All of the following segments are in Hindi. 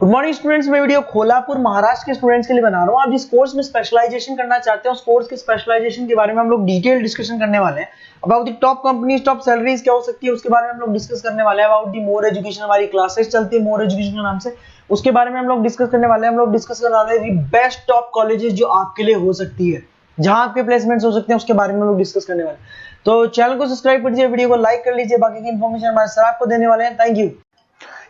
Good morning students. मैं वीडियो खोलापुर महाराष्ट्र के स्टूडेंट्स के लिए बना रहा हूँ। आप जिस कोर्स में स्पेशलाइजेशन करना चाहते हैं उस कोर्स के स्पेशलाइजेशन के बारे में हम लोग डिटेल डिस्कशन करने वाले हैं। About the top companies, top salaries क्या हो सकती है उसके बारे में हम लोग डिस्कस करने वाले हैं। अबाउट दी मोर एजुकेशन, हमारी क्लासेस चलती है मोर एजुकेशन के नाम से, उसके बारे में हम लोग डिस्कस करने वाले हैं। हम लोग डिस्कस करने वाले हैं बेस्ट टॉप कॉलेजेस जो आपके लिए हो सकती है, जहां आपके प्लेसमेंट्स हो सकते हैं, उसके बारे में हम लोग डिस्कस करने वाले हैं। तो चैनल को सब्सक्राइब कर दीजिए, वीडियो को लाइक कर लीजिए। बाकी की इन्फॉर्मेशन हमारे सर आपको देने वाले हैं। Thank you.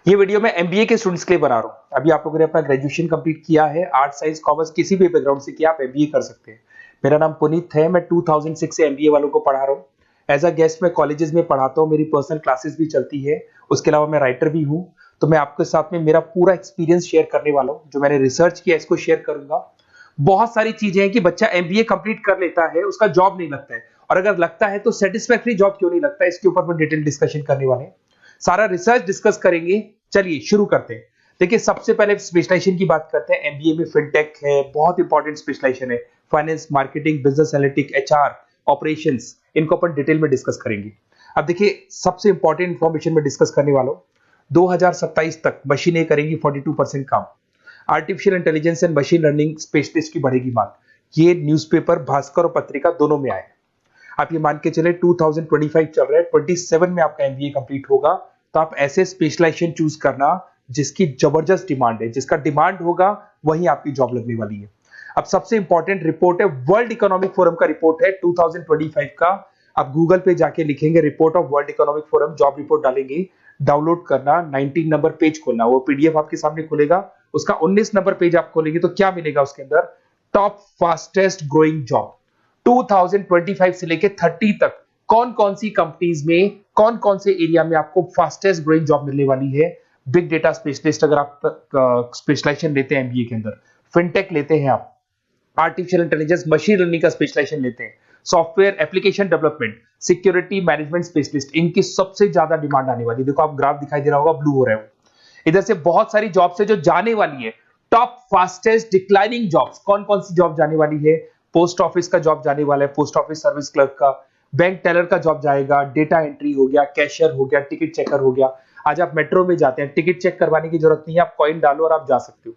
ये वीडियो मैं एमबीए के स्टूडेंट्स के लिए बना रहा हूँ। अभी आप लोगों ने अपना ग्रेजुएशन कंप्लीट किया है, आर्ट साइंस कॉमर्स किसी भी बैकग्राउंड से किया, आप एमबीए कर सकते हैं। मेरा नाम पुनीत है, मैं 2006 से एमबीए वालों को पढ़ा रहा हूँ। एज अ गेस्ट मैं कॉलेजेस में पढ़ाता हूँ, मेरी पर्सनल क्लासेस भी चलती है। उसके अलावा मैं राइटर भी हूँ। तो मैं आपके साथ में मेरा पूरा एक्सपीरियंस शेयर करने वाला हूँ, जो मैंने रिसर्च किया इसको शेयर करूंगा। बहुत सारी चीजें हैं कि बच्चा एमबीए कंप्लीट कर लेता है, उसका जॉब नहीं लगता है, और अगर लगता है तो सेटिस्फैक्टरी जॉब क्यों नहीं लगता है, इसके ऊपर मैं डिटेल डिस्कशन करने वाले हैं। सारा रिसर्च डिस्कस करेंगे। चलिए शुरू करते हैं। देखिए, सबसे पहले स्पेशलाइजेशन की बात करते हैं। एमबीए में फिनटेक है, बहुत इंपॉर्टेंट स्पेशलाइजेशन है। Finance, marketing, business analytic, HR, operations, इनको अपन डिटेल में डिस्कस करेंगे। अब देखिए, सबसे इंपॉर्टेंट इंफॉर्मेशन में डिस्कस करने वाला हूं। 2027 तक मशीनें करेंगी 42% काम। Artificial intelligence and machine learning specialist की बढ़ेगी मांग। ये न्यूज़पेपर, भास्कर और पत्रिका दोनों में आए। आप ये मान के चले 2025 चल रहा है, 27 में आपका एमबीए कंप्लीट होगा। तो आप ऐसे स्पेशलाइजेशन चूज करना जिसकी जबरदस्त डिमांड है, जिसका डिमांड होगा वही आपकी जॉब लगने वाली है। अब सबसे इंपॉर्टेंट रिपोर्ट है, वर्ल्ड इकोनॉमिक फोरम का रिपोर्ट है 2025 का। आप गूगल पे जाके लिखेंगे report of world economic forum, job report डालेंगे, डाउनलोड करना, 19 नंबर पेज खोलना, वो पीडीएफ आपके सामने खुलेगा। उसका 19 नंबर पेज आप खोलेंगे तो क्या मिलेगा उसके अंदर? टॉप फास्टेस्ट ग्रोइंग जॉब 2025 से लेके 30 तक कौन कौन सी कंपनीज में, कौन कौन से एरिया में आपको फास्टेस्ट ग्रोइंग जॉब मिलने वाली है। बिग डेटा स्पेशलिस्ट अगर आप स्पेशलाइजेशन लेते हैं एमबीए के अंदर, फिनटेक लेते हैं आप, आर्टिफिशियल इंटेलिजेंस मशीन लर्निंग का स्पेशलाइजेशन लेते हैं, software application development, security management specialist, इनकी सबसे ज्यादा डिमांड आने वाली है। देखो, आप ग्राफ दिखाई दे रहा होगा, ब्लू हो रहा है। इधर से बहुत सारी जॉब्स है जो जाने वाली है। टॉप फास्टेस्ट डिक्लाइनिंग जॉब्स, कौन कौन सी जॉब जाने वाली है? पोस्ट ऑफिस का जॉब जाने वाला है, पोस्ट ऑफिस सर्विस क्लर्क का, बैंक टेलर का जॉब जाएगा, डेटा एंट्री हो गया, कैशियर हो गया, टिकट चेकर हो गया। आज आप मेट्रो में जाते हैं, टिकट चेक करवाने की जरूरत नहीं है, आप कॉइन डालो और आप जा सकते हो।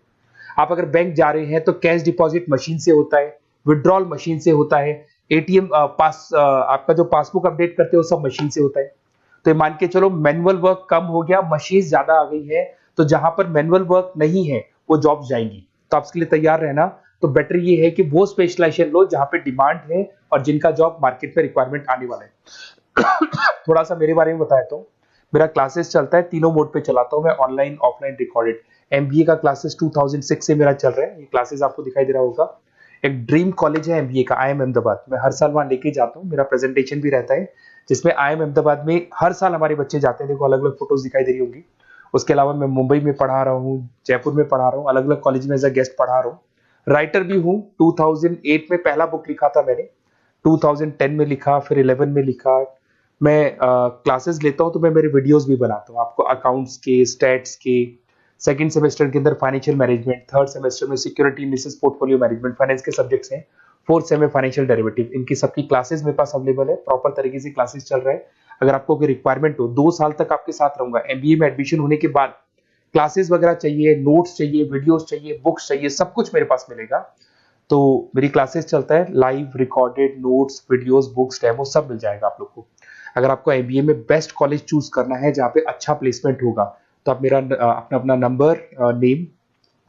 आप अगर बैंक जा रहे हैं तो कैश डिपॉजिट मशीन से होता है, विड्रॉल मशीन से होता है, एटीएम आपका जो पासबुक अपडेट करते हो सब मशीन से होता है। तो मान के चलो मैनुअल वर्क कम हो गया, मशीन ज्यादा आ गई है, तो जहां पर मैनुअल वर्क नहीं है वो जॉब जाएंगी। तो आप इसके लिए तैयार रहना। तो बेटर ये है कि वो स्पेशलाइजेशन लो जहां पे डिमांड है और जिनका जॉब मार्केट में रिक्वायरमेंट आने वाला है। थोड़ा सा मेरे बारे में बताया तो मेरा क्लासेस चलता है, तीनों मोड पे चलाता हूं मैं, ऑनलाइन, ऑफलाइन, रिकॉर्डेड। एमबीए का क्लासेस 2006 से मेरा चल रहा है। ये क्लासेस आपको दिखाई दे रहा होगा। एक ड्रीम कॉलेज है एमबीए का, IIM अहमदाबाद। मैं हर साल वहां लेके जाता हूँ, मेरा प्रेजेंटेशन भी रहता है, जिसमें IIM अहमदाबाद में हर साल हमारे बच्चे जाते हैं। देखो, अलग अलग फोटोज दिखाई दे रही होंगी। उसके अलावा मैं मुंबई में पढ़ा रहा हूँ, जयपुर में पढ़ा रहा हूँ, अलग अलग कॉलेज में एज अ गेस्ट पढ़ा रहा हूँ। राइटर भी हूँ। 2008 में पहला बुक लिखा था मैंने, 2010 में लिखा, फिर 11 में लिखा। मैं क्लासेस लेता हूँ तो मैं मेरे वीडियोस भी बनाता हूँ आपको, अकाउंट्स के, स्टैट्स के। सेकंड सेमेस्टर के अंदर फाइनेंशियल मैनेजमेंट, थर्ड सेमेस्टर में security analysis, portfolio management, finance के सब्जेक्ट्स हैं। फोर्थ सेम में फाइनेंशियल डेरिवेटिव। इनकी सबकी क्लासेस मेरे पास अवेलेबल है, प्रॉपर तरीके से क्लासेस चल रहा है। अगर आपको कोई रिक्वायरमेंट हो, 2 साल तक आपके साथ रहूंगा। एमबीए में एडमिशन होने के बाद क्लासेस वगैरह चाहिए, नोट्स चाहिए, वीडियोस चाहिए, बुक्स चाहिए, सब कुछ मेरे पास मिलेगा। तो मेरी क्लासेस चलता है, live, recorded, notes, videos, books, demo सब मिल जाएगा आप लोग को। अगर आपको एमबीए में बेस्ट कॉलेज चूज करना है जहाँ पे अच्छा प्लेसमेंट होगा, तो आप मेरा अपना नंबर, नेम,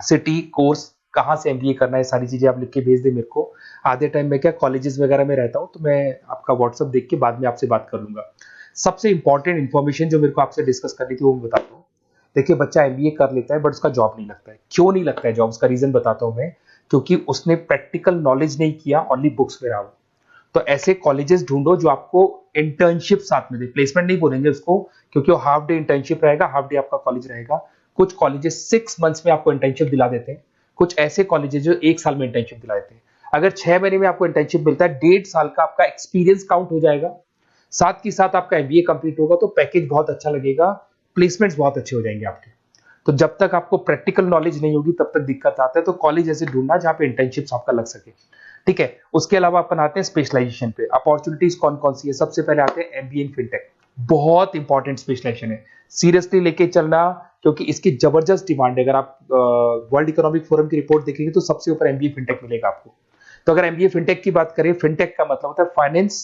सिटी, कोर्स, कहाँ से एमबीए करना है, सारी चीजें आप लिख के भेज दे मेरे को। आधे टाइम में क्या कॉलेजेस वगैरह में रहता हूँ, तो मैं आपका व्हाट्सअप देख के बाद में आपसे बात कर लूंगा। सबसे इंपॉर्टेंट इन्फॉर्मेशन जो मेरे को आपसे डिस्कस करनी थी वो मैं बताता हूँ। देखिए, बच्चा एमबीए कर लेता है बट उसका जॉब नहीं लगता है। क्यों नहीं लगता है जॉब? उसका रीजन बताता हूँ मैं। क्योंकि उसने प्रैक्टिकल नॉलेज नहीं किया, ओनली बुक्स में रहा। तो ऐसे कॉलेजेस ढूंढो जो आपको इंटर्नशिप साथ में दे। प्लेसमेंट नहीं बोलेंगे उसको, क्योंकि वो हाफ डे इंटर्नशिप रहेगा, हाफ डे आपका कॉलेज रहेगा। कुछ कॉलेजेस 6 मंथ्स में आपको इंटर्नशिप दिला देते हैं, कुछ ऐसे कॉलेजेस जो 1 साल में इंटर्नशिप दिला देते हैं। अगर 6 महीने में आपको इंटर्नशिप मिलता है, 1.5 साल का आपका एक्सपीरियंस काउंट हो जाएगा। साथ ही साथ आपका एमबीए कंप्लीट होगा तो पैकेज बहुत अच्छा लगेगा, प्लेसमेंट्स बहुत अच्छे हो जाएंगे आपके। तो जब तक आपको प्रैक्टिकल नॉलेज नहीं होगी तब तक दिक्कत आता है। तो कॉलेज ऐसे ढूंढना जहां पे इंटर्नशिप्स आपका लग सके, ठीक है। उसके अलावा अपन आते हैं स्पेशलाइजेशन पे। अपॉर्चुनिटीज कौन कौन सी है? सबसे पहले आते हैं एमबीए इन फिनटेक। बहुत इंपॉर्टेंट स्पेशलाइजेशन है, सीरियसली लेके चलना, क्योंकि इसकी जबरदस्त डिमांड है। अगर आप वर्ल्ड इकोनॉमिक फोरम की रिपोर्ट देखेंगे तो सबसे ऊपर एमबीए फिनटेक मिलेगा आपको। तो अगर एमबीए फिनटेक की बात करें, फिनटेक का मतलब होता है फाइनेंस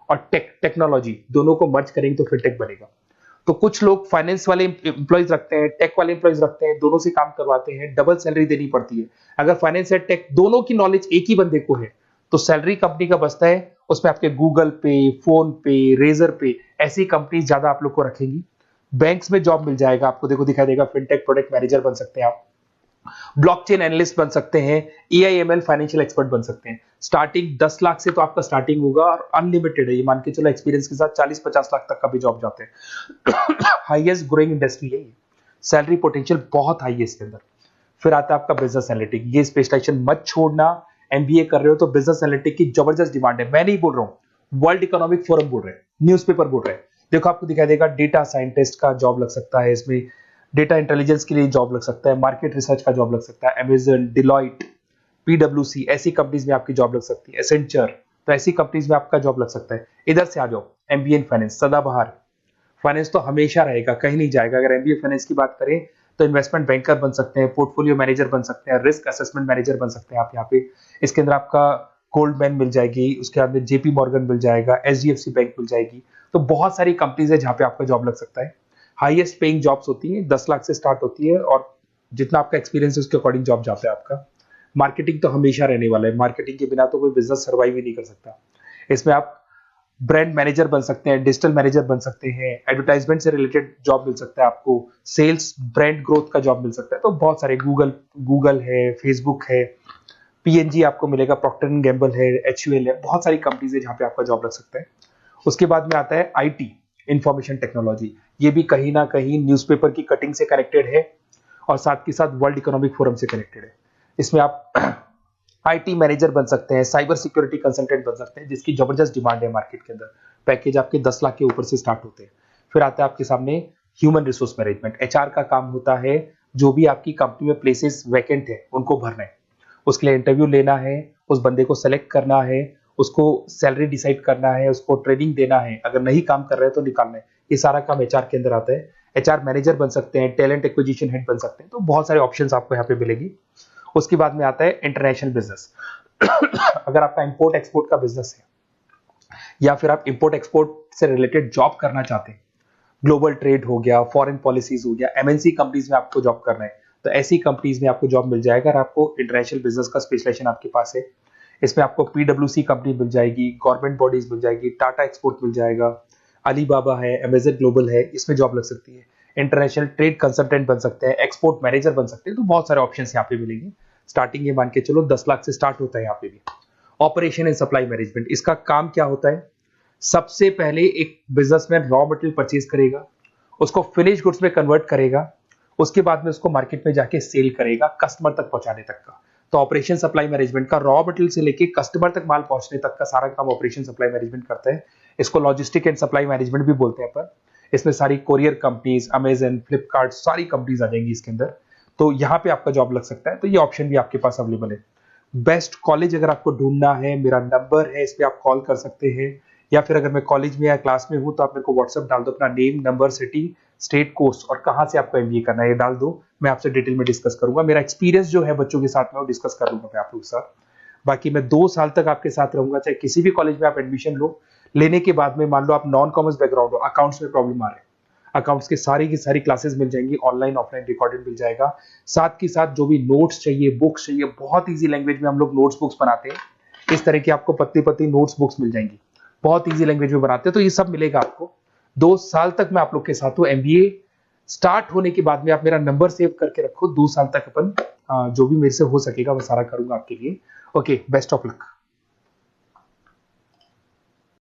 और टेक्नोलॉजी दोनों को मर्ज करेंगे तो फिनटेक बनेगा। तो कुछ लोग फाइनेंस वाले एम्प्लॉयज रखते हैं, टेक वाले एम्प्लॉयज रखते हैं, दोनों से काम करवाते हैं, डबल सैलरी देनी पड़ती है। अगर फाइनेंस या टेक दोनों की नॉलेज एक ही बंदे को है तो सैलरी कंपनी का बचता है, उसमें आपके गूगल पे, फोन पे, रेजर पे ऐसी कंपनी ज्यादा आप लोग को रखेंगी। बैंक्स में जॉब मिल जाएगा आपको, देखो दिखाई देगा, फिनटेक प्रोडक्ट मैनेजर बन सकते हैं आप, ब्लॉकचेन एनालिस्ट बन सकते हैं, एआईएमएल फाइनेंशियल एक्सपर्ट बन सकते हैं। स्टार्टिंग 10 लाख से तो आपका स्टार्टिंग होगा और अनलिमिटेड है, ये मान के चलो एक्सपीरियंस के साथ 40-50 लाख तक का भी जॉब जाते हैं। हाईएस्ट ग्रोइंग इंडस्ट्री है ये, सैलरी पोटेंशियल बहुत हाई है इसके अंदर। फिर आता है आपका बिजनेस एनालिटिक, ये स्पेशलाइजेशन मत छोड़ना। एमबीए कर रहे हो तो बिजनेस एनालिटिक की जबरदस्त डिमांड है। मैं नहीं बोल रहा हूं, वर्ल्ड इकोनॉमिक फोरम बोल रहे हैं, न्यूज़पेपर बोल रहे हैं। देखो आपको दिखाई देगा, डेटा साइंटिस्ट का जॉब लग सकता है इसमें, डेटा इंटेलिजेंस के लिए जॉब लग सकता है, मार्केट रिसर्च का जॉब लग सकता है, अमेजन, डिलॉइट, पीडब्ल्यूसी ऐसी कंपनीज में आपकी जॉब लग सकती है, एसेंचर, तो ऐसी कंपनीज में आपका जॉब लग सकता है। इधर से आ जाओ, एमबीए इन फाइनेंस सदाबहार, फाइनेंस तो हमेशा रहेगा, कहीं नहीं जाएगा। अगर एमबीए फाइनेंस की बात करें तो इन्वेस्टमेंट बैंकर बन सकते हैं, पोर्टफोलियो मैनेजर बन सकते हैं, रिस्क असेसमेंट मैनेजर बन सकते हैं आप यहाँ पे। इसके अंदर आपका गोल्डमैन मिल जाएगी, उसके बाद में जेपी मॉर्गन मिल जाएगा, एचडीएफसी बैंक मिल जाएगी। तो बहुत सारी कंपनीज है जहाँ पे आपका जॉब लग सकता है। हाईएस्ट पेइंग जॉब्स होती है, 10 लाख से स्टार्ट होती है और जितना आपका एक्सपीरियंस है उसके अकॉर्डिंग जॉब जाता है आपका। मार्केटिंग तो हमेशा रहने वाला है, मार्केटिंग के बिना तो कोई बिजनेस सर्वाइव ही नहीं कर सकता। इसमें आप ब्रांड मैनेजर बन सकते हैं, डिजिटल मैनेजर बन सकते हैं, एडवर्टाइजमेंट से रिलेटेड जॉब मिल सकता है आपको, सेल्स ब्रांड ग्रोथ का जॉब मिल सकता है। तो बहुत सारे गूगल है, फेसबुक है, पीएनजी आपको मिलेगा, प्रॉक्टर एंड गैम्बल है, एचयूएल है, बहुत सारी कंपनीज है जहाँ पे आपका जॉब लग सकता है। उसके बाद में आता है आईटी, इंफॉर्मेशन टेक्नोलॉजी। ये भी कहीं ना कहीं न्यूज़पेपर की कटिंग से कनेक्टेड है और साथ के साथ वर्ल्ड इकोनॉमिक फोरम से कनेक्टेड है। इसमें आप आईटी मैनेजर बन सकते हैं, साइबर सिक्योरिटी कंसल्टेंट बन सकते हैं, जिसकी जबरदस्त डिमांड है मार्केट के अंदर। पैकेज आपके 10 लाख के ऊपर से स्टार्ट होते हैं। फिर आता है आपके सामने ह्यूमन रिसोर्स मैनेजमेंट, एचआर का काम होता है, जो भी आपकी कंपनी में प्लेसेस वैकेंट है उनको भरना है, उसके लिए इंटरव्यू लेना है, उस बंदे को सेलेक्ट करना है, उसको सैलरी डिसाइड करना है, उसको ट्रेनिंग देना है, अगर नहीं काम कर रहे हैं तो निकालना है। ये सारा काम एचआर के अंदर आता है। एचआर मैनेजर बन सकते हैं, टैलेंट एक्विजिशन हेड बन सकते हैं। तो बहुत सारे ऑप्शंस आपको यहाँ पे मिलेगी। उसके बाद में आता है इंटरनेशनल बिजनेस। अगर आपका इंपोर्ट एक्सपोर्ट का बिजनेस है या फिर आप इंपोर्ट एक्सपोर्ट से रिलेटेड जॉब करना चाहते हैं, ग्लोबल ट्रेड हो गया, फॉरेन पॉलिसीज हो गया, एमएनसी कंपनीज में आपको जॉब करना है, तो ऐसी कंपनीज में आपको जॉब मिल जाएगा। अगर आपको इंटरनेशनल बिजनेस का स्पेशलाइजेशन आपके पास है, इसमें आपको पीडब्ल्यूसी कंपनी मिल जाएगी, गवर्नमेंट बॉडीज मिल जाएगी, टाटा एक्सपोर्ट मिल जाएगा, अलीबाबा है, अमेजन ग्लोबल है, इसमें जॉब लग सकती है। इंटरनेशनल ट्रेड कंसल्टेंट बन सकते हैं, एक्सपोर्ट मैनेजर बन सकते हैं। तो बहुत सारे ऑप्शन यहाँ पे मिलेंगे। स्टार्टिंग ये मान के चलो 10 लाख से स्टार्ट होता है यहाँ पे भी। ऑपरेशन एंड सप्लाई मैनेजमेंट, इसका काम क्या होता है? सबसे पहले एक बिजनेसमैन रॉ मटेरियल परचेज करेगा, उसको फिनिश गुड्स में कन्वर्ट करेगा, उसके बाद में उसको मार्केट में जाके सेल करेगा, कस्टमर तक पहुंचाने तक का। तो ऑपरेशन सप्लाई मैनेजमेंट का रॉ मटेरियल से लेके कस्टमर तक माल पहुंचने तक का सारा काम ऑपरेशन सप्लाई मैनेजमेंट करता है। इसको लॉजिस्टिक एंड सप्लाई मैनेजमेंट भी बोलते हैं अपन। इसमें सारी कोरियर कंपनीज, अमेजन, फ्लिपकार्ट, सारी कंपनीज आ जाएंगी इसके अंदर। तो यहाँ पे आपका जॉब लग सकता है। तो ये ऑप्शन भी आपके पास अवेलेबल है। बेस्ट कॉलेज अगर आपको ढूंढना है, मेरा नंबर है, इस पे आप कॉल कर सकते हैं, या फिर अगर मैं कॉलेज में या क्लास में हूं तो आप मेरे को व्हाट्सएप डाल दो, अपना name, number, city, state, course और कहां से आपको एमबीए करना है ये डाल दो। मैं आपसे डिटेल में डिस्कस करूंगा। मेरा एक्सपीरियंस जो है बच्चों के साथ में वो डिस्कस कर लूंगा मैं आप लोगों के साथ। बाकी मैं 2 साल तक आपके साथ रहूंगा, चाहे किसी भी कॉलेज में आप एडमिशन लो। लेने के बाद में मान लो आप नॉन कॉमर्स बैकग्राउंड हो, अकाउंट्स में प्रॉब्लम आ रहा है, अकाउंट्स की सारी क्लासेस मिल जाएंगी, ऑनलाइन ऑफलाइन रिकॉर्डेड मिल जाएगा। साथ के साथ जो भी नोट्स चाहिए, बुक्स चाहिए, बहुत ईजी लैंग्वेज में हम लोग नोट्स बुक्स बनाते हैं। इस तरह की आपको पतली पतली नोट्स बुक्स मिल जाएंगी, बहुत ईजी लैंग्वेज में बनाते हैं। तो ये सब मिलेगा आपको। 2 साल तक मैं आप लोग के साथ हूँ। एमबीए स्टार्ट होने के बाद में आप मेरा नंबर सेव करके रखो। 2 साल तक अपन जो भी मेरे से हो सकेगा वो सारा करूंगा आपके लिए। Okay, best of luck.